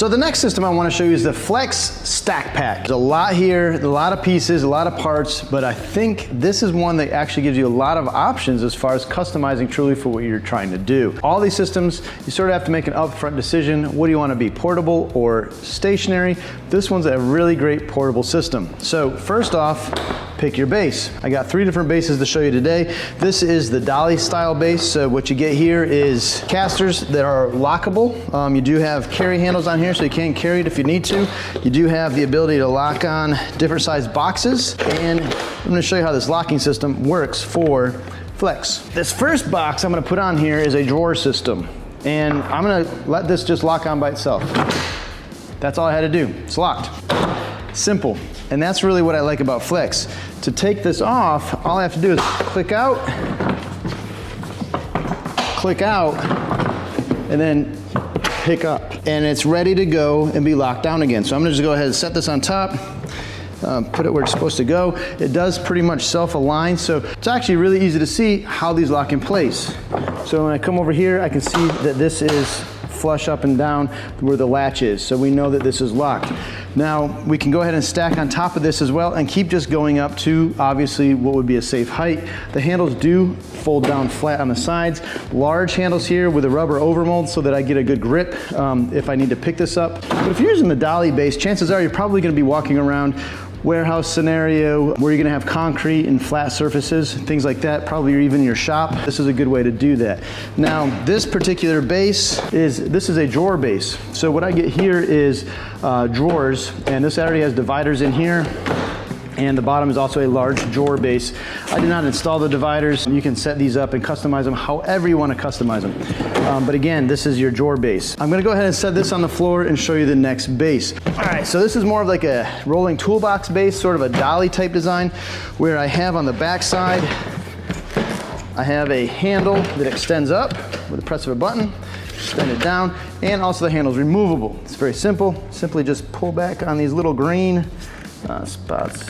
So the next system I want to show you is the Flex Stack Pack. There's a lot here, a lot of pieces, a lot of parts, but I think this is one that actually gives you a lot of options as far as customizing truly for what you're trying to do. All these systems, you sort of have to make an upfront decision. What do you want to be, portable or stationary? This one's a really great portable system. So first off, pick your base. I got 3 different bases to show you today. This is the dolly style base. So what you get here is casters that are lockable. You do have carry handles on here so you can carry it if you need to. You do have the ability to lock on different size boxes, and I'm going to show you how this locking system works for Flex. This first box I'm going to put on here is a drawer system, and I'm going to let this just lock on by itself. That's all I had to do. It's locked. Simple. And that's really what I like about Flex. To take this off, all I have to do is click out, and then pick up. And it's ready to go and be locked down again. So I'm gonna just go ahead and set this on top, put it where it's supposed to go. It does pretty much self-align, so it's actually really easy to see how these lock in place. So when I come over here, I can see that this is flush up and down where the latch is, so we know that this is locked. Now we can go ahead and stack on top of this as well and keep just going up to obviously what would be a safe height. The handles do fold down flat on the sides. Large handles here with a rubber overmold so that I get a good grip if I need to pick this up. But if you're using the dolly base, chances are you're probably going to be walking around warehouse scenario where you're going to have concrete and flat surfaces, things like that, probably even your shop. This is a good way to do that. Now this particular base this is a drawer base. So what I get here is drawers, and this already has dividers in here, and the bottom is also a large drawer base. I did not install the dividers. You can set these up and customize them however you want to customize them. But again, this is your drawer base. I'm gonna go ahead and set this on the floor and show you the next base. All right, so this is more of like a rolling toolbox base, sort of a dolly type design, where I have on the back side, I have a handle that extends up with the press of a button, extend it down, and also the handle's removable. It's very simple. Simply just pull back on these little green spots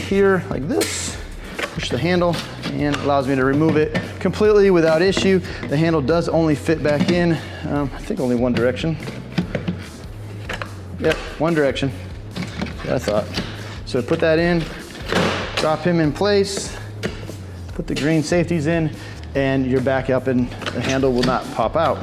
here like this, push the handle, and it allows me to remove it completely without issue. The handle does only fit back in, I think only one direction. Yep, one direction, that's what I thought. So put that in, drop him in place, put the green safeties in, and you're back up and the handle will not pop out.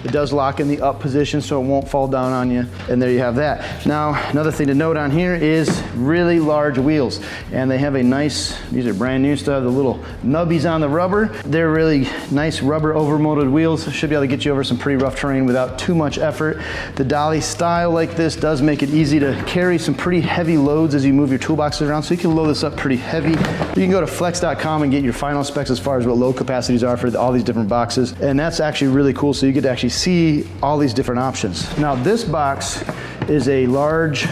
It does lock in the up position so it won't fall down on you, and there you have that. Now, another thing to note on here is really large wheels, and they have a nice, these are brand new stuff, the little nubbies on the rubber. They're really nice rubber overmolded wheels. Should be able to get you over some pretty rough terrain without too much effort. The dolly style like this does make it easy to carry some pretty heavy loads as you move your toolboxes around, so you can load this up pretty heavy. You can go to flex.com and get your final specs as far as what load capacities are for all these different boxes, and that's actually really cool, so you get to actually see all these different options. Now this box is a large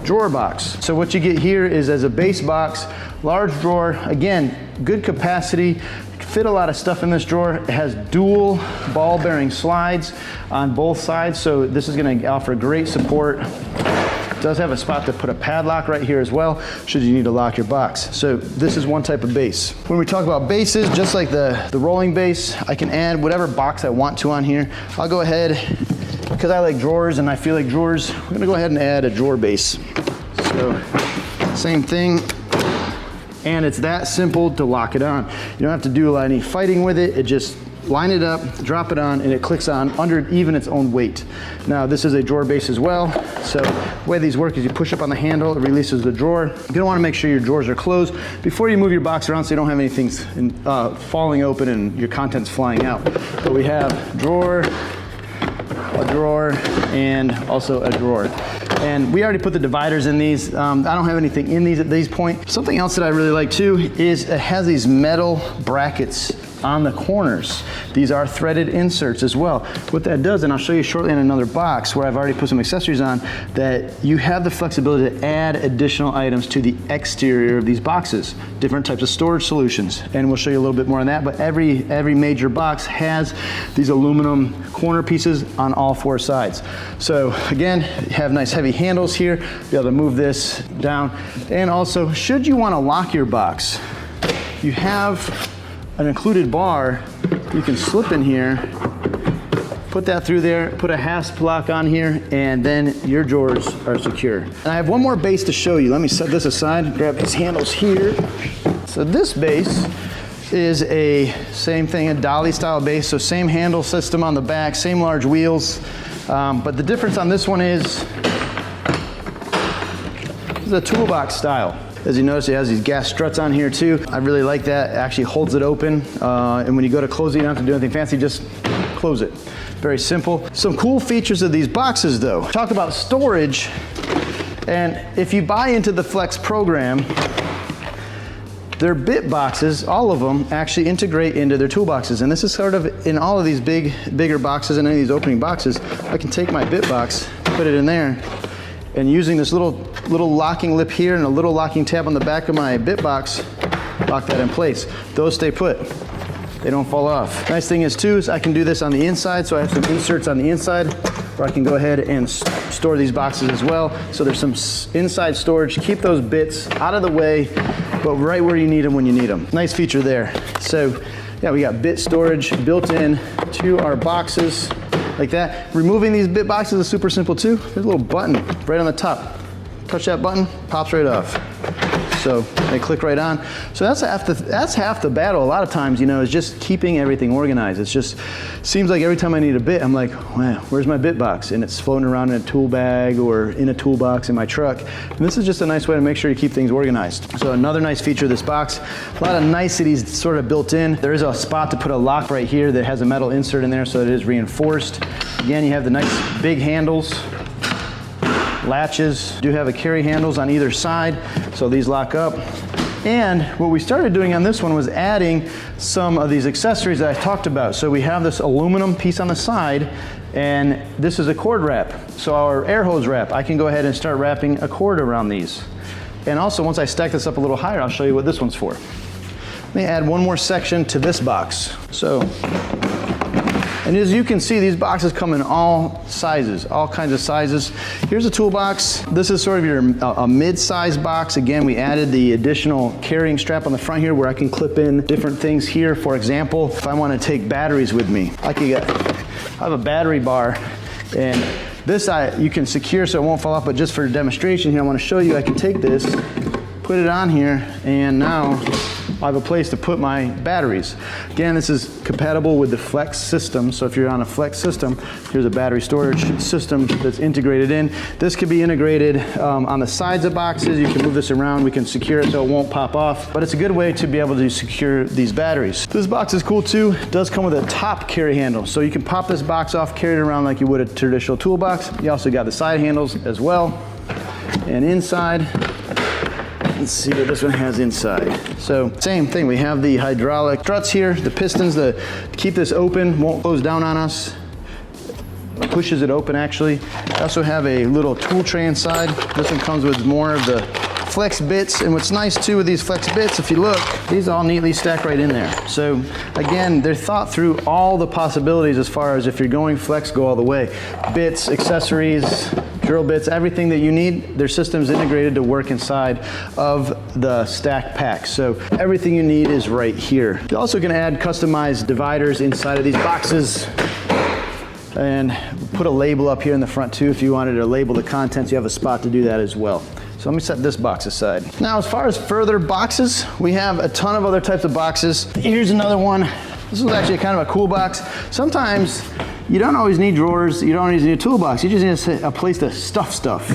drawer box. So what you get here is as a base box, large drawer, again, good capacity, fit a lot of stuff in this drawer. It has dual ball bearing slides on both sides, so this is going to offer great support. It does have a spot to put a padlock right here as well, should you need to lock your box. So this is one type of base. When we talk about bases, just like the rolling base, I can add whatever box I want to on here. I'll go ahead, because I like drawers and I feel like drawers, we're gonna go ahead and add a drawer base. So same thing, and it's that simple to lock it on. You don't have to do any fighting with it. It just line it up, drop it on, and it clicks on under even its own weight. Now this is a drawer base as well, so the way these work is you push up on the handle, it releases the drawer. You're gonna wanna make sure your drawers are closed before you move your box around so you don't have anything falling open and your contents flying out. But we have a drawer, and also a drawer. And we already put the dividers in these. I don't have anything in these at this point. Something else that I really like too is it has these metal brackets on the corners. These are threaded inserts as well. What that does, and I'll show you shortly in another box where I've already put some accessories on, that you have the flexibility to add additional items to the exterior of these boxes, different types of storage solutions. And we'll show you a little bit more on that, but every major box has these aluminum corner pieces on all 4 sides. So again, you have nice heavy handles here, be able to move this down. And also, should you want to lock your box, you have an included bar you can slip in here, put that through there, put a hasp lock on here, and then your drawers are secure. And I have one more base to show you. Let me set this aside, grab these handles here. So this base is a same thing, a dolly style base, so same handle system on the back, same large wheels, but the difference on this one is a toolbox style. As you notice, it has these gas struts on here too. I really like that. It actually holds it open, and when you go to close it, you don't have to do anything fancy, just close it. Very simple. Some cool features of these boxes though. Talk about storage, and if you buy into the Flex program, their bit boxes, all of them, actually integrate into their toolboxes. And this is sort of in all of these bigger boxes and any of these opening boxes, I can take my bit box, put it in there, and using this little locking lip here and a little locking tab on the back of my bit box, lock that in place. Those stay put. They don't fall off. Nice thing is too, is I can do this on the inside, so I have some inserts on the inside where I can go ahead and store these boxes as well. So there's some inside storage. Keep those bits out of the way, but right where you need them when you need them. Nice feature there. So yeah, we got bit storage built in to our boxes like that. Removing these bit boxes is super simple too. There's a little button right on the top. Touch that button, pops right off. So they click right on. So that's half the battle a lot of times, you know, is just keeping everything organized. It's just, seems like every time I need a bit, I'm like, wow, where's my bit box? And it's floating around in a tool bag or in a toolbox in my truck. And this is just a nice way to make sure you keep things organized. So another nice feature of this box, a lot of niceties sort of built in. There is a spot to put a lock right here that has a metal insert in there, so it is reinforced. Again, you have the nice big handles. Latches do have a carry handles on either side, so these lock up. And what we started doing on this one was adding some of these accessories that I talked about. So we have this aluminum piece on the side, and this is a cord wrap. So our air hose wrap, I can go ahead and start wrapping a cord around these. And also, once I stack this up a little higher, I'll show you what this one's for. Let me add one more section to this box. And as you can see, these boxes come in all sizes, all kinds of sizes. Here's a toolbox. This is sort of a mid-size box. Again, we added the additional carrying strap on the front here where I can clip in different things here. For example, if I want to take batteries with me, I have a battery bar, and this you can secure so it won't fall off, but just for demonstration here, I want to show you I can take this, put it on here, and now I have a place to put my batteries. Again, this is compatible with the Flex system, so if you're on a Flex system, here's a battery storage system that's integrated in. This could be integrated on the sides of boxes. You can move this around, we can secure it so it won't pop off, but it's a good way to be able to secure these batteries. This box is cool too. It does come with a top carry handle, so you can pop this box off, carry it around like you would a traditional toolbox. You also got the side handles as well, and inside. Let's see what this one has inside. So same thing, we have the hydraulic struts here, the pistons to keep this open, won't close down on us. Pushes it open actually. I also have a little tool tray inside. This one comes with more of the Flex bits, and what's nice too with these Flex bits, if you look, these all neatly stack right in there. So again, they're thought through all the possibilities as far as if you're going Flex, go all the way. Bits, accessories, drill bits, everything that you need, their system's integrated to work inside of the stack pack. So everything you need is right here. You also can add customized dividers inside of these boxes and put a label up here in the front too. If you wanted to label the contents, you have a spot to do that as well. So let me set this box aside. Now, as far as further boxes, we have a ton of other types of boxes. Here's another one. This is actually kind of a cool box. Sometimes you don't always need drawers, you don't always need a toolbox, you just need a place to stuff stuff.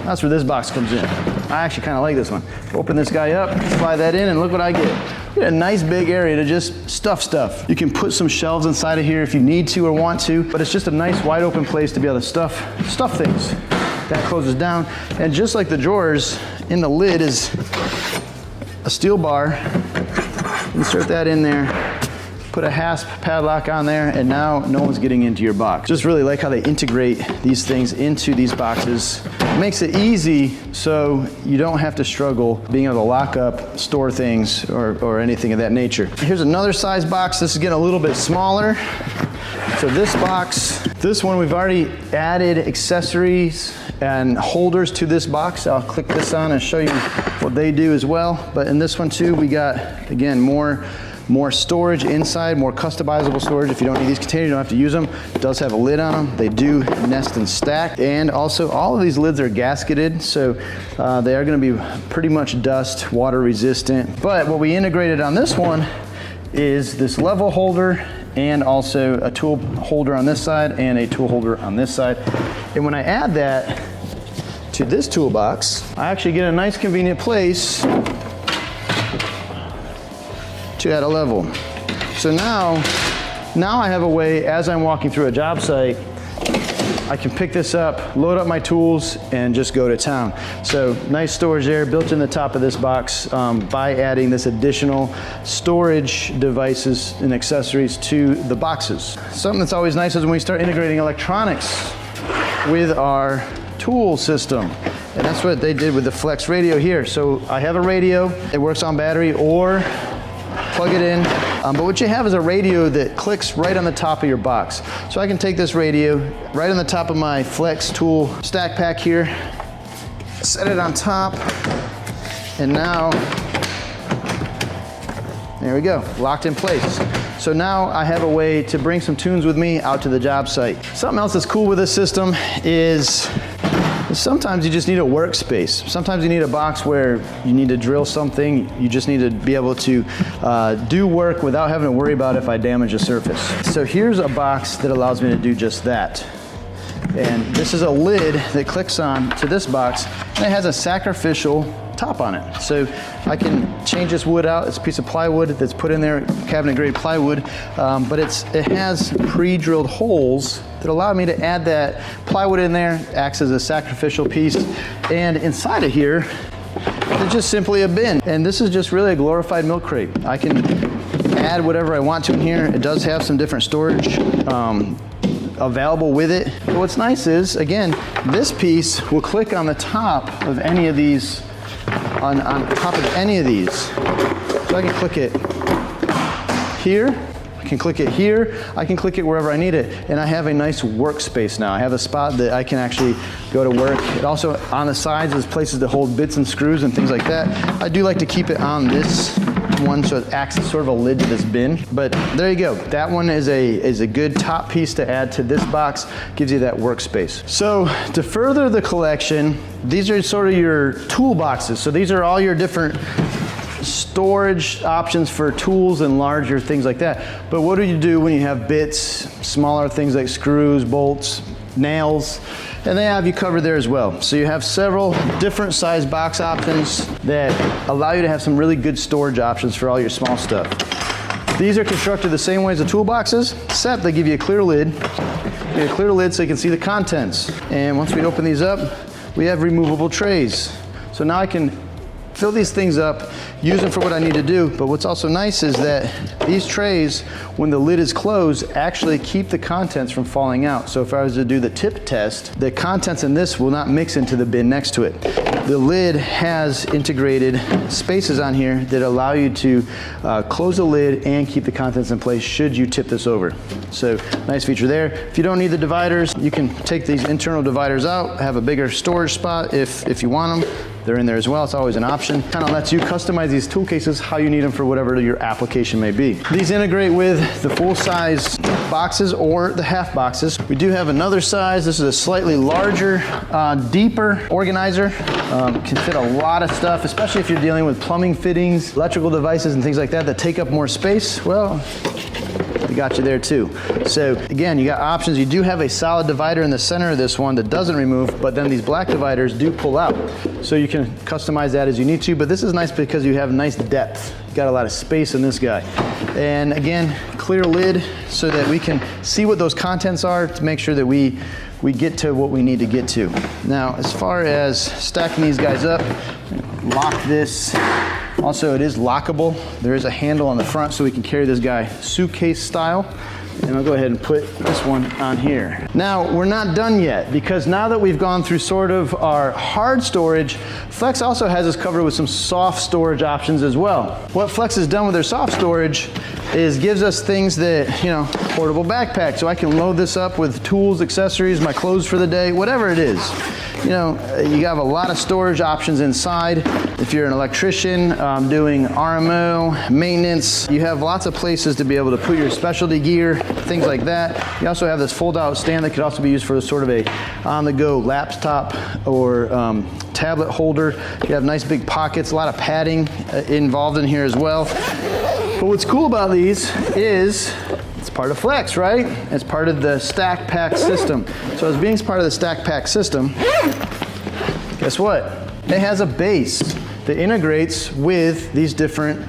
That's where this box comes in. I actually kind of like this one. Open this guy up, slide that in, and look what I get. You get a nice big area to just stuff stuff. You can put some shelves inside of here if you need to or want to, but it's just a nice wide open place to be able to stuff things. That closes down, and just like the drawers, in the lid is a steel bar. Insert that in there, put a hasp padlock on there, and now no one's getting into your box. Just really like how they integrate these things into these boxes. It makes it easy so you don't have to struggle being able to lock up, store things, or anything of that nature. Here's another size box. This is getting a little bit smaller. So this box, this one we've already added accessories and holders to this box. I'll click this on and show you what they do as well. But in this one too, we got, again, more more storage inside, more customizable storage. If you don't need these containers, you don't have to use them. It does have a lid on them. They do nest and stack. And also all of these lids are gasketed, so they are gonna be pretty much dust, water resistant. But what we integrated on this one is this level holder and also a tool holder on this side and a tool holder on this side. And when I add that to this toolbox, I actually get a nice convenient place to add a level. So now I have a way, as I'm walking through a job site, I can pick this up, load up my tools, and just go to town. So nice storage there, built in the top of this box by adding this additional storage devices and accessories to the boxes. Something that's always nice is when we start integrating electronics with our tool system. And that's what they did with the Flex radio here. So I have a radio, it works on battery or plug it in. But what you have is a radio that clicks right on the top of your box. So I can take this radio right on the top of my Flex tool stack pack here, set it on top, and now, there we go, locked in place. So now I have a way to bring some tunes with me out to the job site. Something else that's cool with this system is sometimes you just need a workspace. Sometimes you need a box where you need to drill something. You just need to be able to do work without having to worry about if I damage a surface. So here's a box that allows me to do just that. And this is a lid that clicks on to this box, and it has a sacrificial top on it. So I can change this wood out. It's a piece of plywood that's put in there, cabinet grade plywood, but it has pre-drilled holes that allow me to add that plywood in there, acts as a sacrificial piece. And inside of here, it's just simply a bin. And this is just really a glorified milk crate. I can add whatever I want to in here. It does have some different storage available with it. But what's nice is, again, this piece will click on the top of any of these, on top of any of these. So I can click it here, I can click it here, I can click it wherever I need it, and I have a nice workspace now. I have a spot that I can actually go to work. It also, on the sides, is places to hold bits and screws and things like that. I do like to keep it on this one so it acts as sort of a lid to this bin. But there you go. That one is a good top piece to add to this box. Gives you that workspace. So to further the collection, these are sort of your toolboxes. So these are all your different storage options for tools and larger things like that. But what do you do when you have bits, smaller things like screws, bolts, nails? And they have you covered there as well. So you have several different size box options that allow you to have some really good storage options for all your small stuff. These are constructed the same way as the toolboxes, except they give you a clear lid. You get a clear lid so you can see the contents. And once we open these up, we have removable trays. So now I can fill these things up, use them for what I need to do. But what's also nice is that these trays, when the lid is closed, actually keep the contents from falling out. So if I was to do the tip test, the contents in this will not mix into the bin next to it. The lid has integrated spaces on here that allow you to close the lid and keep the contents in place should you tip this over. So nice feature there. If you don't need the dividers, you can take these internal dividers out, have a bigger storage spot if you want them. They're in there as well. It's always an option. Kind of lets you customize these tool cases how you need them for whatever your application may be. These integrate with the full-size boxes or the half boxes. We do have another size. This is a slightly larger, deeper organizer. Can fit a lot of stuff, especially if you're dealing with plumbing fittings, electrical devices, and things like that that take up more space. Well, we got you there too. So again, you got options. You do have a solid divider in the center of this one that doesn't remove, but then these black dividers do pull out. So you can customize that as you need to, but this is nice because you have nice depth. You got a lot of space in this guy. And again, clear lid so that we can see what those contents are to make sure that we get to what we need to get to. Now, as far as stacking these guys up, lock this. Also, it is lockable. There is a handle on the front so we can carry this guy suitcase style. And I'll go ahead and put this one on here. Now, we're not done yet, because now that we've gone through sort of our hard storage, Flex also has us covered with some soft storage options as well. What Flex has done with their soft storage is gives us things that, portable backpack, so I can load this up with tools, accessories, my clothes for the day, whatever it is. you know, you have a lot of storage options inside. If you're an electrician doing RMO, maintenance, you have lots of places to be able to put your specialty gear, things like that. You also have this fold-out stand that could also be used for sort of a on-the-go laptop or tablet holder. You have nice big pockets, a lot of padding involved in here as well. But what's cool about these is it's part of Flex, right? It's part of the stack pack system. So as being part of the stack pack system, guess what? It has a base that integrates with these different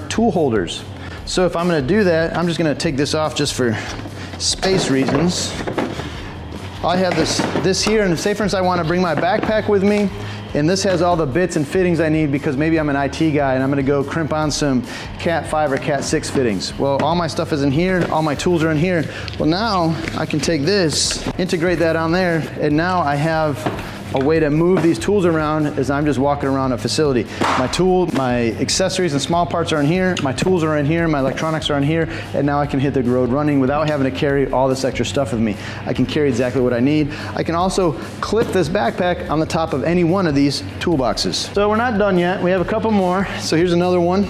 tool holders. So if I'm gonna do that, I'm just gonna take this off just for space reasons. I have this here, and say for instance I wanna bring my backpack with me, and this has all the bits and fittings I need because maybe I'm an IT guy and I'm gonna go crimp on some Cat 5 or Cat 6 fittings. Well, all my stuff is in here, all my tools are in here. Well, now I can take this, integrate that on there, and now I have a way to move these tools around as I'm just walking around a facility. My accessories and small parts are in here, my tools are in here, my electronics are in here, and now I can hit the road running without having to carry all this extra stuff with me. I can carry exactly what I need. I can also clip this backpack on the top of any one of these toolboxes. So we're not done yet, we have a couple more. So here's another one.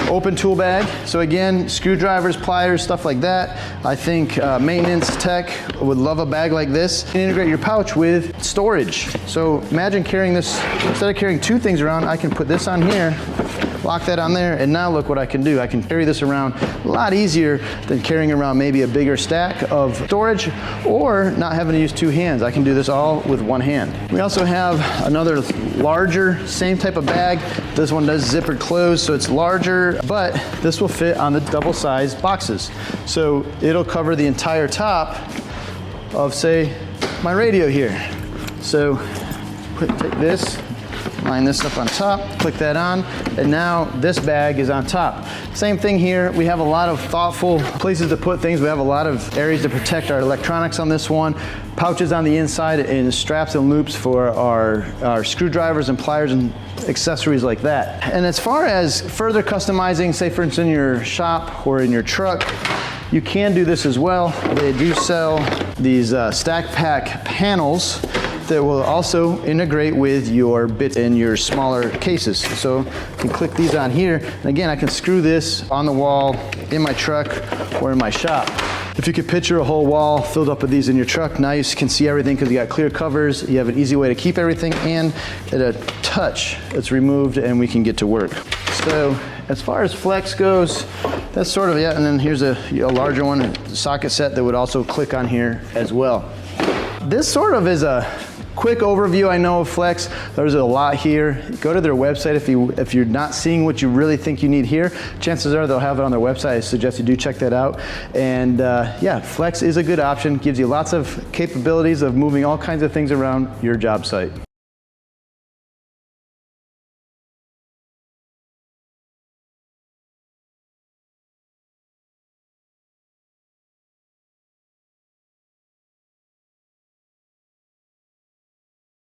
Open tool bag. So again, screwdrivers, pliers, stuff like that. I think maintenance tech would love a bag like this. You can integrate your pouch with storage. So imagine carrying this, instead of carrying two things around, I can put this on here, lock that on there, and now look what I can do. I can carry this around a lot easier than carrying around maybe a bigger stack of storage or not having to use two hands. I can do this all with one hand. We also have another larger, same type of bag. This one does zippered close, so it's larger, but this will fit on the double-sized boxes. So it'll cover the entire top of, say, my radio here. So take this, line this up on top, click that on, and now this bag is on top. Same thing here, we have a lot of thoughtful places to put things. We have a lot of areas to protect our electronics on this one, pouches on the inside, and straps and loops for our screwdrivers and pliers and accessories like that. And as far as further customizing, say for instance in your shop or in your truck, you can do this as well. They do sell these stack pack panels that will also integrate with your bits in your smaller cases. So I can click these on here, and again, I can screw this on the wall in my truck or in my shop. If you could picture a whole wall filled up with these in your truck, now you can see everything because you got clear covers, you have an easy way to keep everything, and at a touch, it's removed and we can get to work. So as far as Flex goes, that's sort of it, and then here's a larger one, a socket set that would also click on here as well. This sort of is a quick overview, I know, of Flex. There's a lot here. Go to their website if you're not seeing what you really think you need here. Chances are they'll have it on their website. I suggest you do check that out. And yeah, Flex is a good option. Gives you lots of capabilities of moving all kinds of things around your job site.